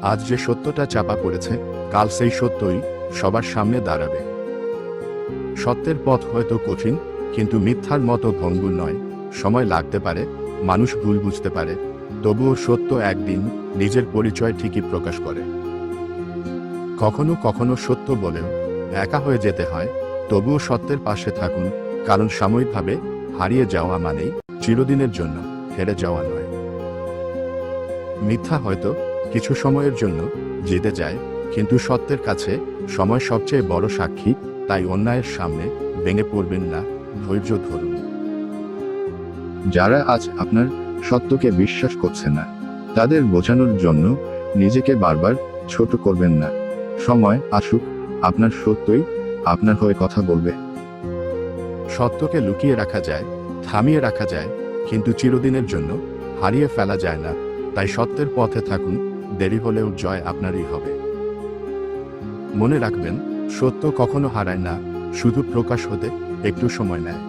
আজ যে সত্যটা চাপা পড়েছে, কাল সেই সত্যই সবার সামনে দাঁড়াবে। সত্যের পথ হয়তো কঠিন, কিন্তু মিথ্যার মতো ভঙ্গুর নয়। সময় লাগতে পারে, মানুষ ভুল বুঝতে পারে, তবুও সত্য একদিন নিজের পরিচয় ঠিকই প্রকাশ করে। কখনো কখনো সত্য বলেও একা হয়ে যেতে হয়, তবুও সত্যের পাশে থাকুন, কারণ সাময়িকভাবে হারিয়ে যাওয়া মানেই চিরদিনের জন্য হেরে যাওয়া নয়। মিথ্যা হয়তো কিছু সময়ের জন্য জিতে যায়, কিন্তু সত্যের কাছে সময় সবচেয়ে বড় সাক্ষী। তাই অন্যায়ের সামনে ভেঙে পড়বেন না, ধৈর্য ধরুন। যারা আজ আপনার সত্যকে বিশ্বাস করছে না, তাদের বোঝানোর জন্য নিজেকে বারবার ছোট করবেন না। সময় আসুক, আপনার সত্যই আপনার হয়ে কথা বলবে। সত্যকে লুকিয়ে রাখা যায়, থামিয়ে রাখা যায়, কিন্তু চিরদিনের জন্য হারিয়ে ফেলা যায় না। তাই সত্যের পথে থাকুন, দেরি হলেও জয় আপনারই হবে। মনে রাখবেন, সত্য কখনো হারায় না, শুধু প্রকাশ হতে একটু সময় নেয়।